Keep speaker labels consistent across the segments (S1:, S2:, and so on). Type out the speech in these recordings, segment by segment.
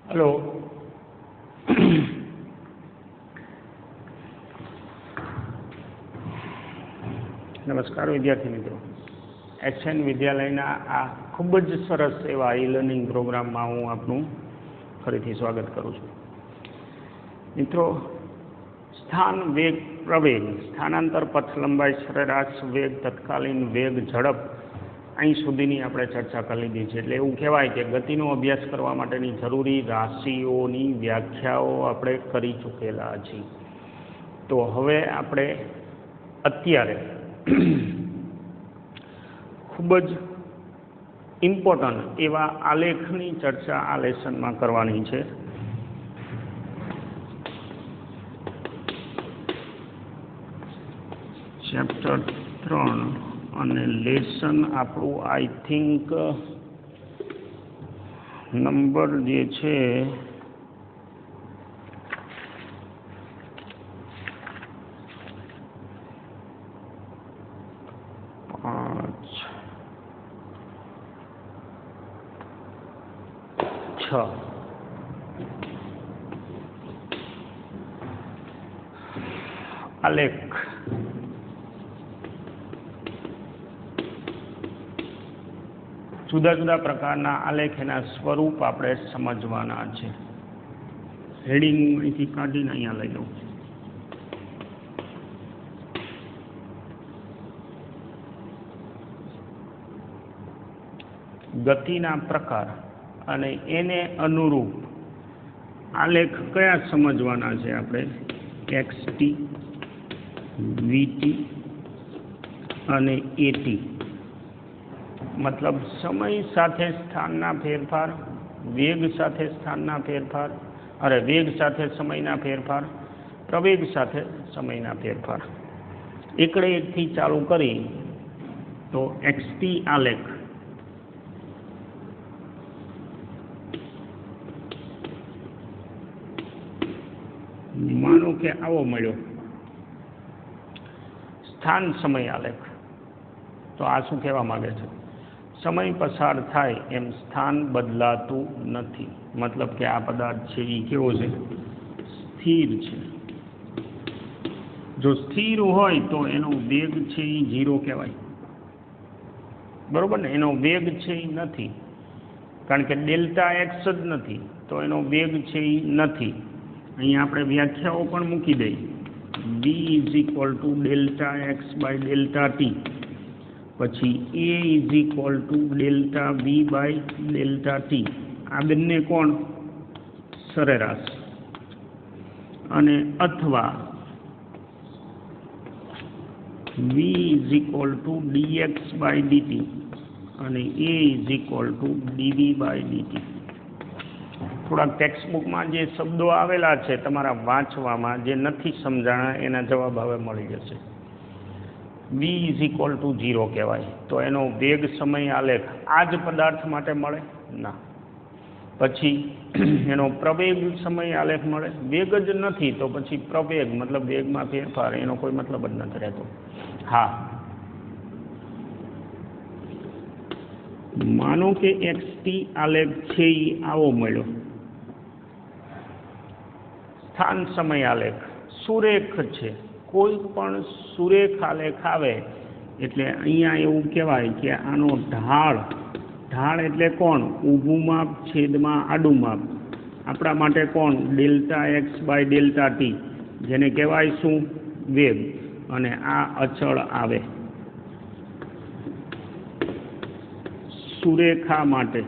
S1: Hello. નમસ્કાર વિદ્યાર્થી મિત્રો. એચએન વિદ્યાલયના આ ખૂબ જ સરસ એવા ઈ લર્નિંગ પ્રોગ્રામમાં હું આપનું ફરીથી સ્વાગત કરું છું. મિત્રો, સ્થાન, વેગ, પ્રવેગ, સ્થાનાંતર, પથ લંબાઈ, સરેરાશ વેગ, તત્કાલીન વેગ, ઝડપ, અહીં સુધીની આપણે ચર્ચા કરી લીધી છે. એટલે એવું કહેવાય કે ગતિનો અભ્યાસ કરવા માટેની જરૂરી રાશિઓની વ્યાખ્યાઓ આપણે કરી ચૂકેલા છીએ. તો હવે આપણે અત્યારે ખૂબ જ ઇમ્પોર્ટન્ટ એવા આલેખની ચર્ચા આ લેસનમાં કરવાની છે. ચેપ્ટર 3 અને લેસન આપણું આઈ થિંક નંબર જે છે 6. આલેખ. જુદા જુદા પ્રકારના આલેખ, એના સ્વરૂપ આપણે સમજવાના છે. હેડિંગ અહીંથી કાઢીને અહીંયા લઈ લઉં. ગતિના પ્રકાર અને એને અનુરૂપ આલેખ કયા સમજવાના છે આપણે? એક્સટી, વીટી અને એટી. મતલબ સમય સાથે સ્થાનના ફેરફાર, વેગ સાથે સ્થાનના ફેરફાર, વેગ સાથે સમયના ફેરફાર, પ્રવેગ સાથે સમયના ફેરફાર. એકડે એકથી ચાલુ કરી તો એક્સટી આલેખ માનો કે આવો મળ્યો. સ્થાન સમય આલેખ. તો આ શું કહેવા માંગે છે? સમય પસાર થાય એમ સ્થાન બદલાતું નથી. મતલબ કે આ પદાર્થ છે એ કેવો છે? સ્થિર છે. જો સ્થિર હોય તો એનો વેગ છે એ 0 કહેવાય. બરોબર ને? એનો વેગ છે એ નથી, કારણ કે ડેલ્ટા એક્સ જ નથી, તો એનો વેગ છે એ નથી. અહીંયા આપણે વ્યાખ્યાઓ પણ મૂકી દઈએ. v is equal to delta x by delta t, પછી a is equal to delta v by delta t. આ બંને કોણ? સરેરાશ. અને અથવા v is equal to dx by dt અને a is equal to dv by dt. થોડાક ટેક્સ્ટબુકમાં જે શબ્દો આવેલા છે તમારા વાંચવામાં, જે નથી સમજાણા, એના જવાબ હવે મળી જશે. v ઇઝ ઇક્વલ ટુ 0 કહેવાય તો એનો વેગ સમય આલેખ આ જ પદાર્થ માટે મળે ના. પછી એનો પ્રવેગ સમય આલેખ મળે. વેગ જ નથી તો પછી પ્રવેગ મતલબ વેગમાં ફેરફાર, એનો કોઈ મતલબ જ નથી રહેતો. હા, માનો કે એક્સટી આલેખ છે એ આવો મળ્યો. સ્થાન સમય આલેખ સુરેખ છે. કોઈ પણ સુરેખ આલેખ આવે એટલે અહીંયા એવું કહેવાય કે આનો ઢાળ એટલે કોણ? ઊભું માપ છેદમાં આડું માપ. આપણા માટે કોણ? Delta x by delta t, જેને કહેવાય શું? વેગ. અને આ અચળ આવે સુરેખા માટે.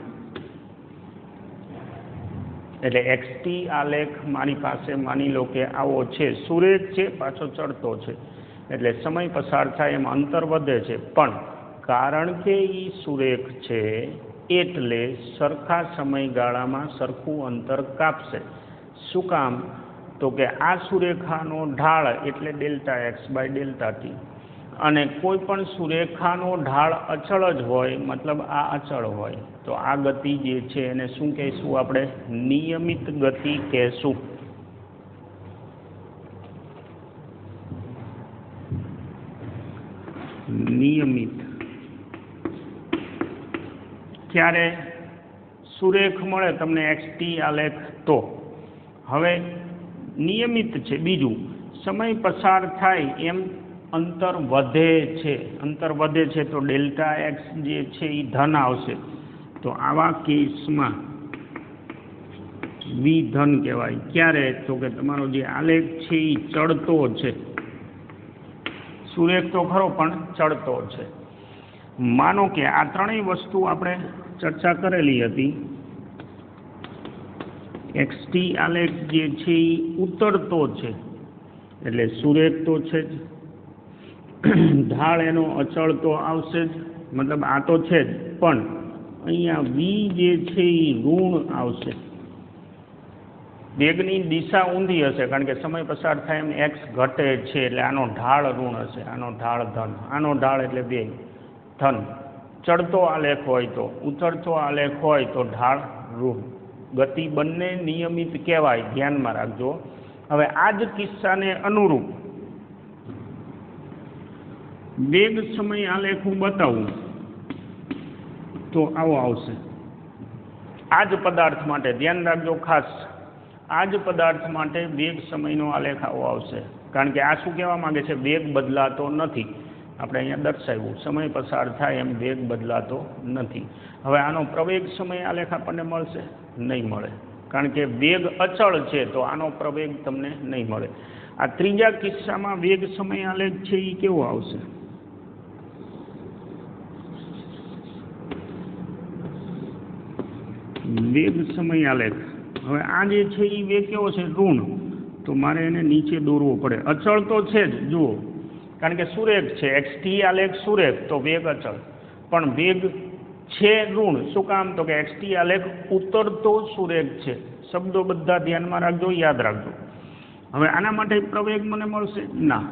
S1: એટલે એક્સટી આલેખ મારી પાસે માની લો કે આવો છે, સુરેખ છે, પાછો ચડતો છે. એટલે સમય પસાર થાય એમ અંતર વધે છે, પણ કારણ કે એ સુરેખ છે એટલે સરખા સમયગાળામાં સરખું અંતર કાપશે. શું કામ? તો કે આ સુરેખાનો ઢાળ એટલે delta x by delta t. અને કોઈ પણ સુરેખાનો ઢાળ અચળ જ હોય, મતલબ આ અચળ હોય, તો આ ગતિ જે છે એને શું કહીશું આપણે? નિયમિત ગતિ કહેશું. નિયમિત. ક્યારે? સુરેખ મળે તમને xt આલેખ તો હવે નિયમિત છે બીજું સમય પસાર થાય એમ અંતર વધે છે તો ડેલ્ટા એક્સ જે છે એ ધન આવશે તો આવા કેસમાં વી ધન કહેવાય ક્યારે તો કે તમારો જે આલેખ છે એ ચડતો છે સુરેખ તો ખરો પણ ચડતો છે માનો કે આ ત્રણેય વસ્તુ આપણે ચર્ચા કરેલી હતી xt આલેખ જે છે એ ઉતરતો છે એટલે સુરેખ તો છે જ ઢાળ એનો અચળ તો આવશે જ મતલબ આ તો છે જ પણ અહીંયા વી જે છે એ ઋણ આવશે વેગની દિશા ઊંધી હશે કારણ કે સમય પસાર થાય એમ એક્સ ઘટે છે એટલે આનો ઢાળ ઋણ હશે આનો ઢાળ ધન આનો ઢાળ એટલે વેગ ધન ચડતો આલેખ હોય તો ઉતરતો આલેખ હોય તો ઢાળ ઋણ ગતિ બંને નિયમિત કહેવાય ધ્યાનમાં રાખજો હવે આ જ કિસ્સાને અનુરૂપ વેગ સમય આલેખ હું બતાવું તો આવો આવશે આ જ પદાર્થ માટે ધ્યાન રાખજો ખાસ આ જ પદાર્થ માટે વેગ સમયનો આલેખ આવો આવશે કારણ કે આ શું કહેવા માંગે છે વેગ બદલાતો નથી આપણે અહીંયા દર્શાવ્યું સમય પસાર થાય એમ વેગ બદલાતો નથી હવે આનો પ્રવેગ સમય આલેખ આપણને મળશે નહીં મળે કારણ કે વેગ અચળ છે તો આનો પ્રવેગ તમને નહીં મળે આ ત્રીજા કિસ્સામાં વેગ સમય આલેખ છે એ કેવો આવશે વેગ સમય આલેખ હવે આ જે છે એ વેગ કેવો છે ઋણ તો મારે એને નીચે દોરવો પડે અચળ તો છે જ જુઓ કારણ કે સુરેખ છે xt આલેખ સુરેખ તો વેગ અચળ પણ વેગ છે ઋણ શું કામ તો કે xt આલેખ ઉતરતો સુરેખ છે શબ્દો બધા ધ્યાનમાં રાખજો યાદ રાખજો હવે આના માટે પ્રવેગ મને મળશે ના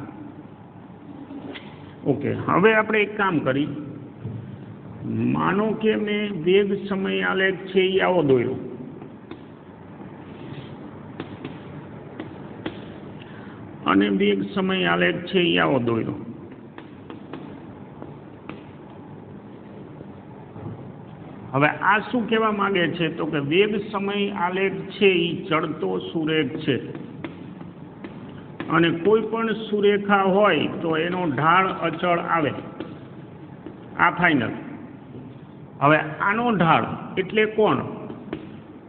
S1: ઓકે હવે આપણે એક કામ કરી માનો કે મેં વેગ સમય આલેખ છે એ આવો દોર્યો અને વેગ સમય આલેખ છે એ આવો દોર્યો હવે આ શું કહેવા માંગે છે તો કે વેગ સમય આલેખ છે એ ચડતો સુરેખ છે અને કોઈ પણ સુરેખા હોય તો એનો ઢાળ અચળ આવે આ ફાઇનલ હવે આનો ઢાળ એટલે કોણ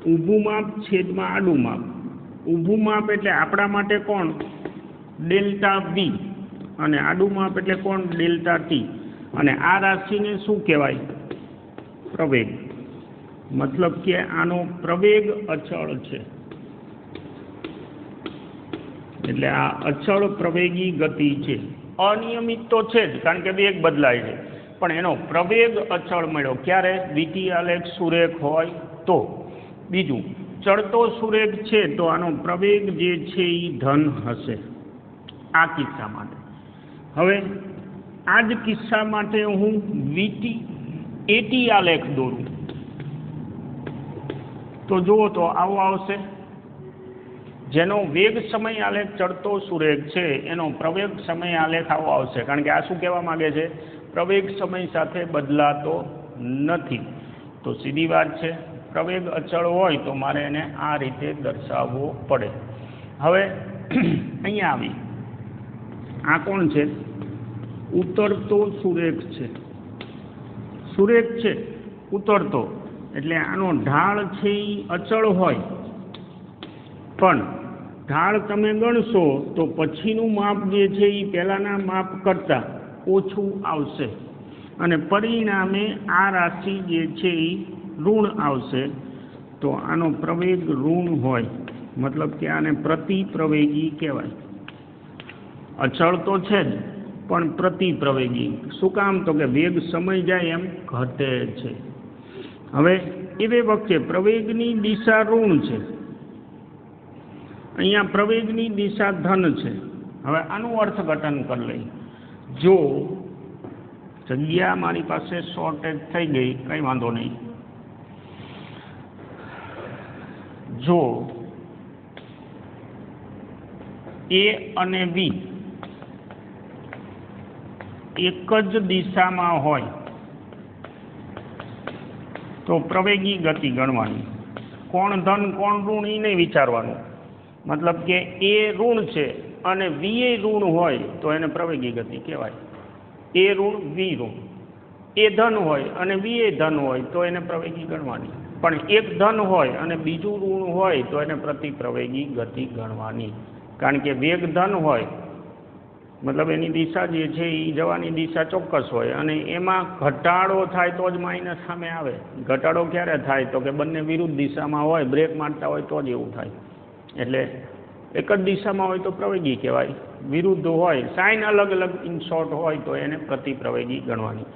S1: ઊભું માપ છેદમાં આડું માપ ઊભું માપ એટલે આપણા માટે કોણ ડેલ્ટા વી અને આડું માપ એટલે કોણ ડેલ્ટા ટી અને આ રાશિને શું કહેવાય પ્રવેગ મતલબ કે આનો પ્રવેગ અચળ છે એટલે આ અચળ પ્રવેગી ગતિ છે અનિયમિત તો છે જ કારણ કે વેગ બદલાય છે પણ એનો પ્રવેગ અચળ મળ્યો ક્યારે દ્વિતીય આલેખ સુરેખ હોય તો બીજું ચડતો સુરેખ છે તો આનો પ્રવેગ જે છે એ ધન હશે આ કિસ્સા માટે હવે આ જ કિસ્સા માટે હું એટી આલેખ દોરું તો જુઓ તો આવો આવશે જેનો વેગ સમય આલેખ ચડતો સુરેખ છે એનો પ્રવેગ સમય આલેખ આવો આવશે કારણ કે આ શું કહેવા માંગે છે પ્રવેગ સમય સાથે બદલાતો નથી તો સીધી વાત છે પ્રવેગ અચળ હોય તો મારે એને આ રીતે દર્શાવવો પડે હવે અહીંયા આવી આ કોણ છે ઉતરતો સુરેખ છે સુરેખ છે ઉતરતો એટલે આનો ઢાળ છે એ અચળ હોય પણ ઢાળ તમે ગણશો તો પછીનું માપ જે છે એ પહેલાંના માપ કરતાં ઓછું આવશે અને પરિણામે આ રાશિ જે છે એ ઋણ આવશે તો આનો પ્રવેગ ઋણ હોય મતલબ કે આને પ્રતિપ્રવેગી કહેવાય અચળ તો છે જ પણ પ્રતિપ્રવેગી શું કામ તો કે વેગ સમય જાય એમ ઘટે છે હવે એ વખતે પ્રવેગની દિશા ઋણ છે અહીંયા પ્રવેગની દિશા ધન છે હવે આનું અર્થઘટન કરી લઈ જો જગ્યા મારી પાસે શોર્ટેજ થઈ ગઈ કંઈ વાંધો નહીં જો એ અને બી એક જ દિશામાં હોય તો પ્રવેગી ગતિ ગણવાની. કોણ ધન કોણ ઋણ એ નહીં વિચારવાનું. મતલબ કે એ ઋણ છે અને વી એ ઋણ હોય તો એને પ્રવેગી ગતિ કહેવાય. એ ઋણ વી ઋણ. એ ધન હોય અને વી એ ધન હોય તો એને પ્રવેગી ગણવાની. પણ એક ધન હોય અને બીજું ઋણ હોય તો એને પ્રતિપ્રવેગી ગતિ ગણવાની. કારણ કે વેગ ધન હોય મતલબ એની દિશા જે છે એ જવાની દિશા ચોક્કસ હોય અને એમાં ઘટાડો થાય તો જ માઇનસ સામે આવે. ઘટાડો ક્યારે થાય તો કે બંને વિરુદ્ધ દિશામાં હોય, બ્રેક મારતા હોય તો જ એવું થાય. એટલે એક જ દિશામાં હોય તો પ્રવેગી કહેવાય, વિરુદ્ધ હોય સાઇન અલગ અલગ ઇન શોર્ટ હોય તો એને પ્રતિપ્રવેગી ગણવાની.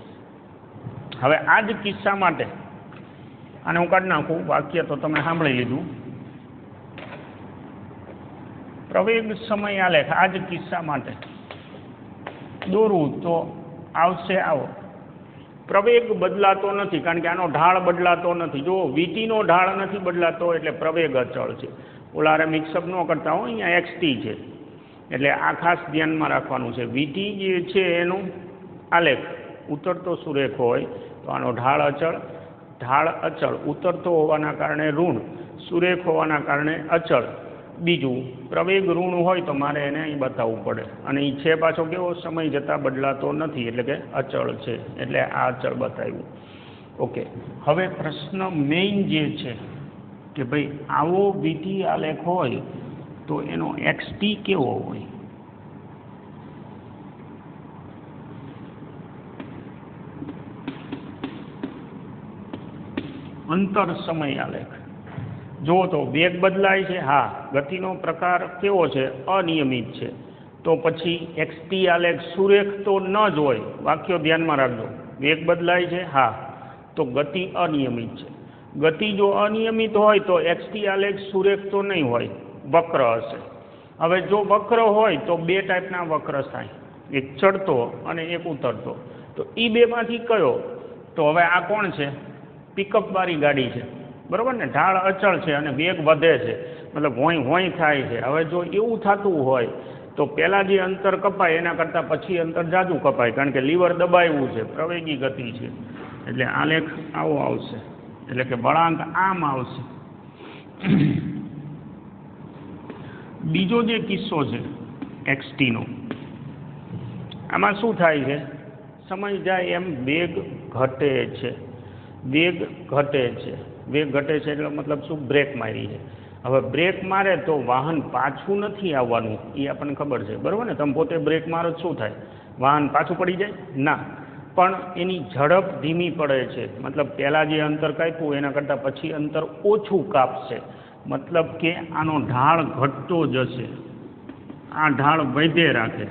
S1: હવે આ જ કિસ્સા માટે આને હું કાઢી નાખું, વાક્ય તો તમે સાંભળી લીધું. પ્રવેગ સમય આલેખ આ જ કિસ્સા માટે દોરવું તો આવશે આવો. પ્રવેગ બદલાતો નથી કારણ કે આનો ઢાળ બદલાતો નથી. જો વીટીનો ઢાળ નથી બદલાતો એટલે પ્રવેગ અચળ છે. ઓલારે મિક્સઅપ ન કરતા હોય, અહીંયા એક્સટી છે એટલે આ ખાસ ધ્યાનમાં રાખવાનું છે. વીટી જે છે એનું આલેખ ઉતરતો સુરેખ હોય તો આનો ઢાળ અચળ ઉતરતો હોવાના કારણે ઋણ, સુરેખ હોવાના કારણે અચળ. બીજું પ્રવેગ ઋણ હોય તો મારે એને અહીં બતાવવું પડે અને એ છે પાછો કેવો સમય જતાં બદલાતો નથી એટલે કે અચળ છે એટલે આ અચળ બતાવ્યું. ઓકે, હવે પ્રશ્ન મેઇન જે છે કે ભાઈ આવો વીટી આલેખ હોય તો એનો એક્સટી કેવો હોય. અંતર સમય આલેખ જો તો વેગ બદલાય છે, હા, ગતિનો પ્રકાર કેવો છે, અનિયમિત છે, તો પછી એક્સટી આલેખ સુરેખ તો ન જ હોય. વાક્યો ધ્યાનમાં રાખજો. વેગ બદલાય છે, હા, તો ગતિ અનિયમિત છે. ગતિ જો અનિયમિત હોય તો એક્સટી આલેખ સુરેખ તો નહીં હોય, વક્ર હશે. હવે જો વક્ર હોય તો બે ટાઈપના વક્ર થાય, એક ચડતો અને એક ઉતરતો. તો એ બેમાંથી કયો? તો હવે આ કોણ છે? પિકઅપ વાળી ગાડી છે, બરાબર ને? ઢાળ અચળ છે અને વેગ વધે છે, મતલબ હોઈ થાય છે. હવે જો એવું થતું હોય તો પહેલાં જે અંતર કપાય એના કરતાં પછી અંતર જાજુ કપાય કારણ કે લીવર દબાવ્યું છે, પ્રવેગી ગતિ છે. એટલે આલેખ આવો આવશે, એટલે કે વળાંક આમ આવશે. બીજો જે કિસ્સો છે એક્સટીનો, આમાં શું થાય છે? સમય જાય એમ વેગ ઘટે છે. વેગ ઘટે છે એટલે મતલબ શું? બ્રેક મારી છે. હવે બ્રેક મારે તો વાહન પાછું નથી આવવાનું એ આપણને ખબર છે, બરાબર ને? તમે પોતે બ્રેક મારો શું થાય? વાહન પાછું પડી જાય? ના, પણ એની ઝડપ ધીમી પડે છે. મતલબ પહેલાં જે અંતર કાપ્યું એના કરતાં પછી અંતર ઓછું કાપશે. મતલબ કે આનો ઢાળ ઘટતો જશે, આ ઢાળ વધે રાખે,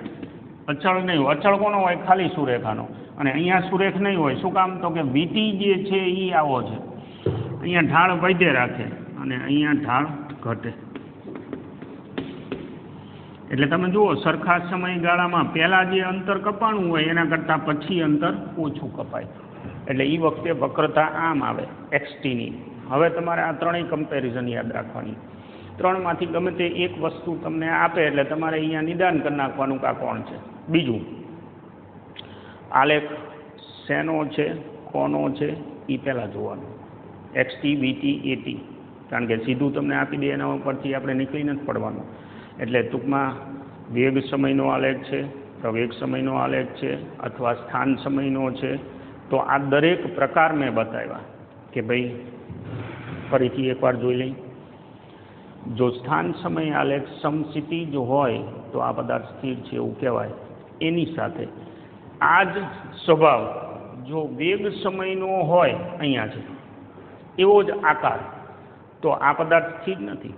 S1: અચળ નહીં હોય. અચળ કોનો હોય? ખાલી સુરેખાનો. અને અહીંયા સુરેખ નહીં હોય. શું કામ? તો કે વીટી જે છે એ આવો છે, અહીંયા ઢાળ વધે રાખે અને અહીંયા ઢાળ ઘટે. એટલે તમે જુઓ સરખા સમયગાળામાં પહેલાં જે અંતર કપાણું હોય એના કરતાં પછી અંતર ઓછું કપાય. એટલે એ વખતે વક્રતા આમ આવે એક્સટીની. હવે તમારે આ ત્રણેય કમ્પેરિઝન યાદ રાખવાની. ત્રણમાંથી ગમે તે એક વસ્તુ તમને આપે એટલે તમારે અહીંયા નિદાન કરી નાખવાનું કે આ કોણ છે. બીજું, આલેખ શેનો છે, કોનો છે એ પહેલાં જોવાનું. એક્સટી, વીટી, એટી, કારણ કે સીધું તમને આપી દે એના ઉપરથી આપણે નીકળી નથી પડવાનું. એટલે ટૂંકમાં વેગ સમયનો આલેખ છે, પ્રવેગ સમયનો આલેખ છે અથવા સ્થાન સમયનો છે. તો આ દરેક પ્રકાર મેં બતાવ્યા કે ભાઈ ફરીથી એકવાર જોઈ લઈ. જો સ્થાન સમય આલેખ સમસ્થિતિ જો હોય તો આ પદાર્થ સ્થિર છે એવું કહેવાય. એની સાથે આ જ સ્વભાવ જો વેગ સમયનો હોય, અહીંયા છે એવો જ આકાર, તો આ પદાર્થ સ્થિર નથી.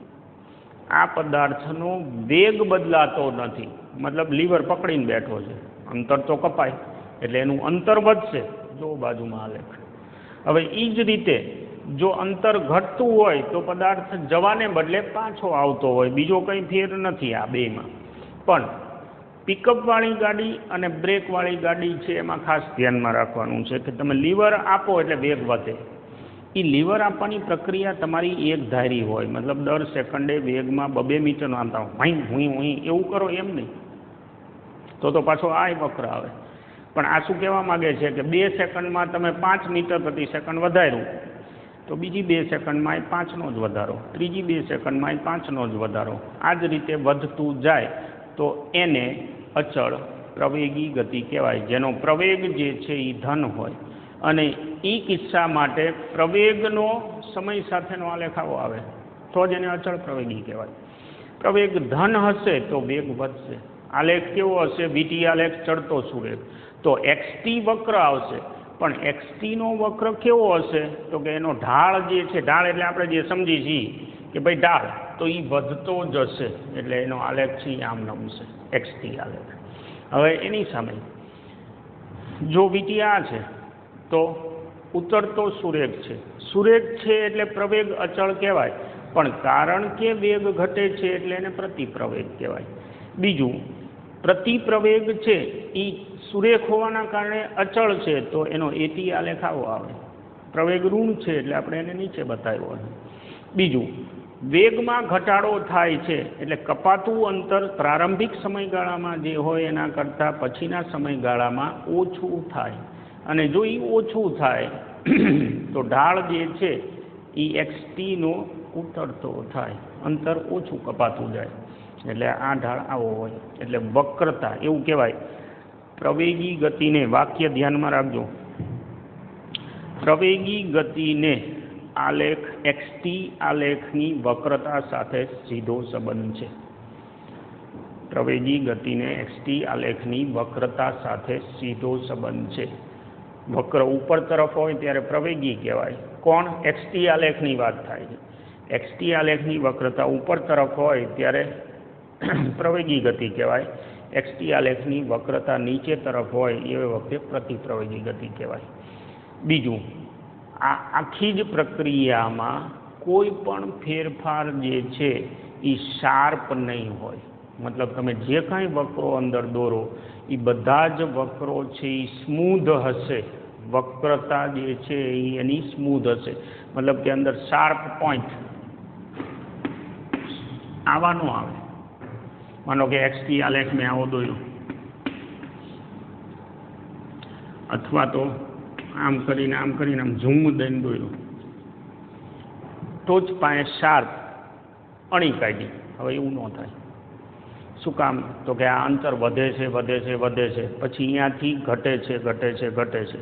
S1: આ પદાર્થનો વેગ બદલાતો નથી, મતલબ લીવર પકડીને બેઠો છે. અંતર તો કપાય એટલે એનું અંતર વધશે. જો બાજુમાં આલેખ. હવે એ જ રીતે જો અંતર ઘટતું હોય તો પદાર્થ જવાને બદલે પાછો આવતો હોય. બીજો કંઈ ફેર નથી આ બેમાં. પણ પિકઅપવાળી ગાડી અને બ્રેકવાળી ગાડી છે એમાં ખાસ ધ્યાનમાં રાખવાનું છે કે તમે લીવર આપો એટલે વેગ વધે. એ લીવર આપવાની પ્રક્રિયા તમારી એક ધારી હોય, મતલબ દર સેકન્ડે વેગમાં 2 મીટરનો આમતા હુઈ એવું કરો એમ નહીં, તો પાછો આ વક્ર આવે. પણ આ શું કહેવા માગે છે કે 2 સેકન્ડમાં તમે 5 મીટર પ્રતિ સેકન્ડ વધાર્યું તો બીજી 2 સેકન્ડમાં એ 5નો જ વધારો, ત્રીજી 2 સેકન્ડમાં એ 5નો જ વધારો. આ જ રીતે વધતું જાય તો એને અચળ પ્રવેગી ગતિ કહેવાય, જેનો પ્રવેગ જે છે એ ધન હોય. અને એ કિસ્સા માટે પ્રવેગનો સમય સાથેનો આલેખ આવો આવે તો જ એને અચળ પ્રવેગી કહેવાય. પ્રવેગ ધન હશે તો વેગ વધશે. આલેખ કેવો હશે? વીટી આલેખ ચડતો સુરેખ, તો એક્સટી વક્ર આવશે. પણ એક્સટીનો વક્ર કેવો હશે? તો કે એનો ઢાળ જે છે, ઢાળ એટલે આપણે જે સમજી છીએ કે ભાઈ ઢાળ, તો એ વધતો જ હશે, એટલે એનો આલેખ છે આમ નમશે, એક્સટી આલેખ. હવે એની સામે જો વીટી આ છે તો ઉતરતો સુરેખ છે. સુરેખ છે એટલે પ્રવેગ અચળ કહેવાય, પણ કારણ કે વેગ ઘટે છે એટલે એને પ્રતિપ્રવેગ કહેવાય. બીજું, પ્રતિપ્રવેગ છે એ સુરેખ હોવાના કારણે અચળ છે, તો એનો એટી આલેખ આવો આવે. પ્રવેગ ઋણ છે એટલે આપણે એને નીચે બતાવ્યો છે. બીજું, વેગમાં ઘટાડો થાય છે એટલે કપાતું અંતર પ્રારંભિક સમયગાળામાં જે હોય એના કરતાં પછીના સમયગાળામાં ઓછું થાય. અને જો એ ઓછું થાય તો ઢાળ જે છે એ એક્સટીનો ઉતરતો થાય, અંતર ઓછું કપાતું જાય, એટલે આ ઢાળ આવો હોય. એટલે વક્રતા એવું કહેવાય. પ્રવેગી ગતિને, વાક્ય ધ્યાનમાં રાખજો, પ્રવેગી ગતિને આલેખ એક્સટી આલેખની વક્રતા સાથે સીધો સંબંધ છે. પ્રવેગી ગતિને એક્સટી આલેખની વક્રતા સાથે સીધો સંબંધ છે. વક્ર ઉપર તરફ હોય ત્યારે પ્રવેગી કહેવાય. કોણ? એક્સટી આલેખની વાત થાય છે. એક્સટી આલેખની વક્રતા ઉપર તરફ હોય ત્યારે પ્રવેગી ગતિ કહેવાય. એક્સટી આલેખની વક્રતા નીચે તરફ હોય એ વખતે પ્રતિપ્રવેગી ગતિ કહેવાય. બીજું, આ આખી જ પ્રક્રિયામાં કોઈ પણ ફેરફાર જે છે એ શાર્પ નહીં હોય. મતલબ તમે જે કાંઈ વક્રો અંદર દોરો એ બધા જ વક્રો છે એ સ્મૂધ હશે. વક્રતા જે છે એ એની સ્મૂધ હશે, મતલબ કે અંદર શાર્પ પોઈન્ટ આવા ન આવે. માનો કે એક્સટી આલેખ મેં આવો દોર્યો, અથવા તો આમ કરીને આમ ઝૂમ દઈને દોર્યો, ટોચ પાસે શાર્પ અણી કાઢી. હવે એવું ન થાય. શું કામ? તો કે આ અંતર વધે છે, પછી અહીંયાથી ઘટે છે.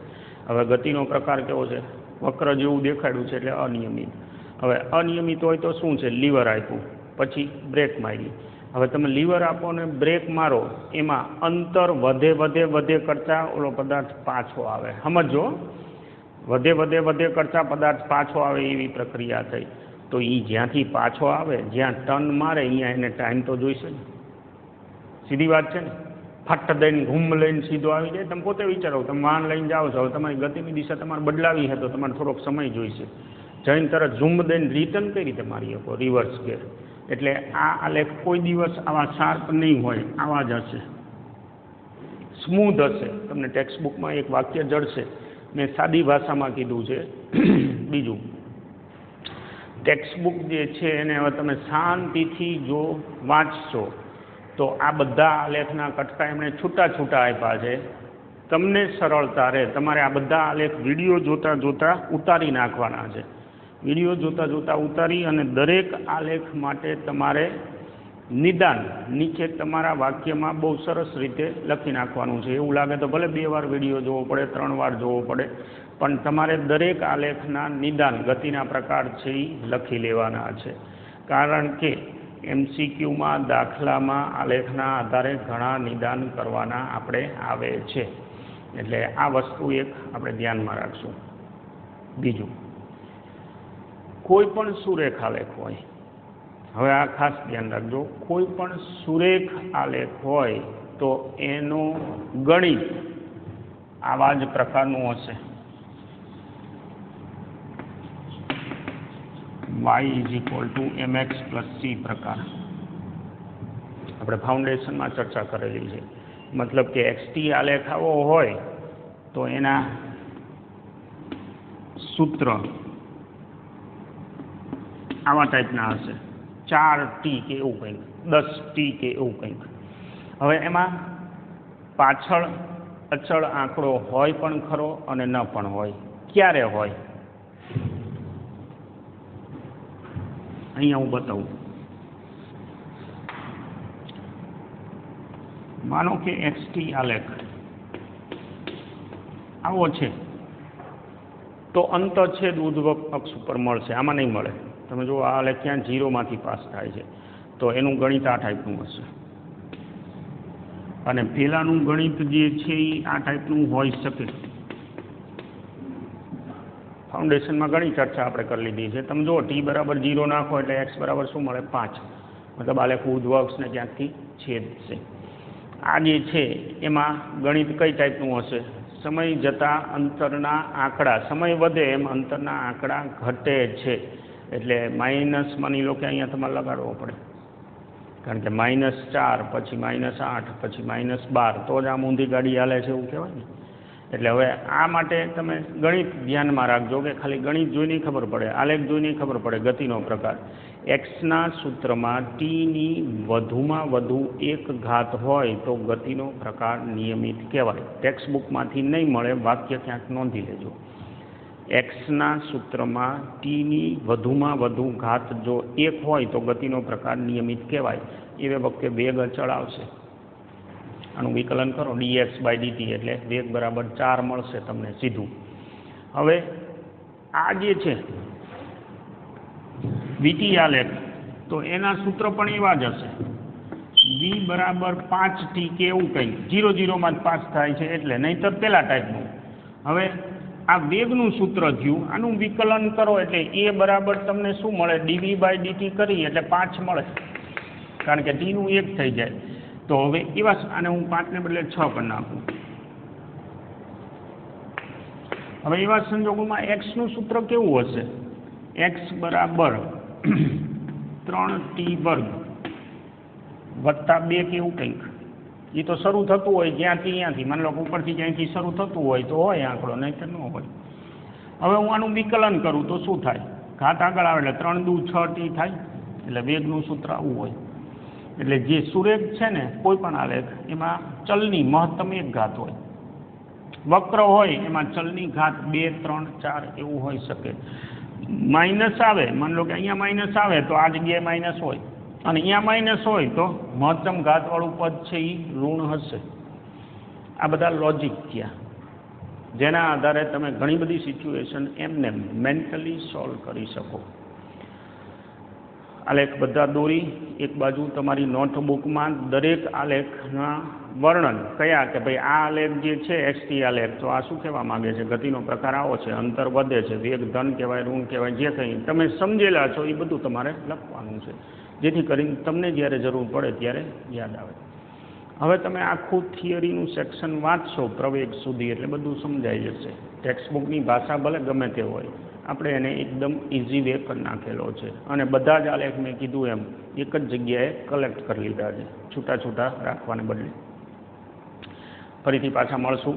S1: હવે ગતિનો પ્રકાર કેવો છે? વક્ર જેવું દેખાડ્યું છે એટલે અનિયમિત. હવે અનિયમિત હોય તો શું છે? લીવર આપ્યું, પછી બ્રેક મારી. હવે તમે લીવર આપો અને બ્રેક મારો, એમાં અંતર વધે કરતાં ઓલો પદાર્થ પાછો આવે. સમજો, વધે કરતાં પદાર્થ પાછો આવે એવી પ્રક્રિયા થઈ. તો એ જ્યાંથી પાછો આવે, જ્યાં ટર્ન મારે અહીંયા એને ટાઈમ તો જોઈશે ને. સીધી વાત છે ને. ફટ દઈને ઘૂમ લઈને સીધો આવી જાય. તમે પોતે વિચારો, તમે વાહન લઈને જાઓ છો, હવે તમારી ગતિની દિશા તમારે બદલાવી છે તો તમારે થોડોક સમય જોઈશે. જઈને તરત ઝૂમ દઈને રિટર્ન કઈ રીતે મારી શકો? રિવર્સ ગેર. એટલે આ આલેખ કોઈ દિવસ આવા શાર્પ નહીં હોય, આવા જ હશે, સ્મૂધ હશે. તમને ટેક્સ્ટ બુકમાં એક વાક્ય જડશે, મેં સાદી ભાષામાં કીધું છે. બીજું, ટેક્સ્ટ બુક જે છે એને હવે તમે શાંતિથી જો વાંચશો તો આ બધા આલેખના કટકા એમણે છૂટા આપ્યા છે. તમને સરળતા રહે. તમારે આ બધા આલેખ વિડીયો જોતા ઉતારી નાખવાના છે. વિડીયો જોતા ઉતારી અને દરેક આલેખ માટે તમારે નિદાન નીચે તમારા વાક્યમાં બહુ સરસ રીતે લખી નાખવાનું છે. એવું લાગે તો ભલે 2 વાર વિડીયો જોવો પડે, 3 વાર જોવો પડે, પણ તમારે દરેક આલેખના નિદાન, ગતિના પ્રકાર છે એ લખી લેવાના છે. કારણ કે MCQમાં, દાખલામાં આલેખના આધારે ઘણા નિદાન કરવાના આપણે આવે છે. એટલે આ વસ્તુ એક આપણે ધ્યાનમાં રાખશું. બીજું, કોઈ પણ સુરેખ આલેખ હોય, હવે આ ખાસ ધ્યાન રાખજો, કોઈ પણ સુરેખ આલેખ હોય તો એનું ગણિત આવા જ પ્રકારનું હશે. y = mx + c પ્રકાર. આપણે ફાઉન્ડેશનમાં ચર્ચા કરેલી છે. મતલબ કે એક્સટી આલેખ આવો હોય તો એના સૂત્ર આવા ટાઈપના હશે, 4t કે એવું કંઈક, 10t કે એવું કંઈક. હવે એમાં પાછળ અચળ આંકડો હોય પણ ખરો અને ન પણ હોય. ક્યારે હોય? અહીંયા હું બતાવું. માનો કે xt આલેખ આવો છે તો અંતછેદ ઉદ્ભવ અક્ષ ઉપર મળશે. આમાં નહીં મળે. તમે જુઓ આ આલેખ ક્યાં 0 માંથી પાસ થાય છે તો એનું ગણિત આ ટાઈપનું હશે, અને પેલાનું ગણિત જે છે એ આ ટાઈપનું હોઈ શકે. ફાઉન્ડેશનમાં ઘણી ચર્ચા આપણે કરી લીધી છે. તમે જુઓ t બરાબર 0 નાખો એટલે x બરાબર શું મળે 5, મતલબ આલેખ ઉદ્ભવ અક્ષને ક્યાંકથી છેદશે. આ જે છે એમાં ગણિત કઈ ટાઈપનું હશે? સમય જતાં અંતરના આંકડા, સમય વધે એમ અંતરના આંકડા ઘટે છે, એટલે માઇનસ માની લો કે અહીંયા તમારે લગાડવો પડે, કારણ કે -4 પછી -8 પછી -12 તો જ આમ ઊંધી ગાડી હાલે છે એવું કહેવાય ને. એટલે હવે આ માટે તમે ગણિત ધ્યાનમાં રાખજો કે ખાલી ગણિત જોઈને ખબર પડે, આલેખ જોઈને ખબર પડે ગતિનો પ્રકાર. એક્સના સૂત્રમાં ટીની વધુમાં વધુ એક ઘાત હોય તો ગતિનો પ્રકાર નિયમિત કહેવાય. ટેક્સ્ટ બુકમાંથી નહીં મળે, વાક્ય ક્યાંક નોંધી લેજો. એક્સના સૂત્રમાં ટીની વધુમાં વધુ ઘાત જો 1 હોય તો ગતિનો પ્રકાર નિયમિત કહેવાય. એ વખતે વેગ અચળ આવશે. આનું વિકલન કરો dx/dt એટલે વેગ બરાબર 4 મળશે તમને સીધું. હવે આ જે છે vt આલેખ, તો એના સૂત્ર પણ એવા જ હશે. v બરાબર 5t કે એવું કંઈક 0 0 માં જ પાસ થાય છે એટલે, નહીંતર પેલા ટાઈપનું. હવે આ વેગનું સૂત્ર થયું, આનું વિકલન કરો એટલે a બરાબર તમને શું મળે? dv/dt કરી એટલે 5 મળે, કારણ કે t નું 1 થઈ જાય. તો હવે એવા, આને હું 5 ને બદલે 6 કરી નાખું. હવે એવા સંજોગોમાં x નું સૂત્ર કેવું હશે? x બરાબર 3t² વત્તા 2 કે એવું કંઈક. એ તો શરૂ થતું હોય જ્યાંથી ત્યાંથી, માની લો ઉપરથી ક્યાંયથી શરૂ થતું હોય તો હોય આંકડો, નહીં તો ન હોય. હવે હું આનું વિકલન કરું તો શું થાય? ઘાત આગળ આવે એટલે 3 દુ 6t થાય, એટલે વેગનું સૂત્ર આવું હોય. એટલે જે સુરેખ છે ને કોઈ પણ આલેખ, એમાં ચલની મહત્તમ 1 ઘાત હોય. વક્ર હોય એમાં ચલની ઘાત 2, 3, 4 એવું હોઈ શકે. માઇનસ આવે, માની લો કે અહીંયા માઇનસ આવે તો આ જગ્યાએ માઇનસ હોય, અને અહીંયા માઇનસ હોય તો મહત્તમ ઘાતવાળું પદ છે એ ઋણ હશે. આ બધા લોજિક થયા, જેના આધારે તમે ઘણી બધી સિચ્યુએશન એમને મેન્ટલી સોલ્વ કરી શકો. આલેખ બધા દોરી એક બાજુ તમારી નોટબુકમાં દરેક આલેખના વર્ણન કયા, કે ભાઈ આ આલેખ જે છે xt આલેખ, તો આ શું કહેવા માંગે છે? ગતિનો પ્રકાર આવો છે, અંતર વધે છે, વેગ ધન કહેવાય, ઋણ કહેવાય, જે કંઈ તમે સમજેલા છો એ બધું તમારે લખવાનું છે, જેથી કરીને તમને જ્યારે જરૂર પડે ત્યારે યાદ આવે. હવે તમે આખું થિયરીનું સેક્શન વાંચશો પ્રવેગ સુધી એટલે બધું સમજાઈ જશે. ટેક્સ્ટબુકની ભાષા ભલે ગમે તે હોય, આપણે એને એકદમ ઇઝી વે કરી નાખેલો છે, અને બધા જ આલેખ મેં કીધું એમ એક જ જગ્યાએ કલેક્ટ કરી લીધા છે, છૂટા છૂટા રાખવાને બદલે. ફરીથી પાછા મળશું,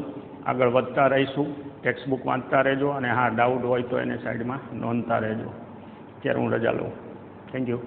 S1: આગળ વધતા રહીશું. ટેક્સ્ટબુક વાંચતા રહેજો, અને હા ડાઉટ હોય તો એને સાઈડમાં નોંધતા રહેજો. ત્યારે હું રજા લઉં. Thank you.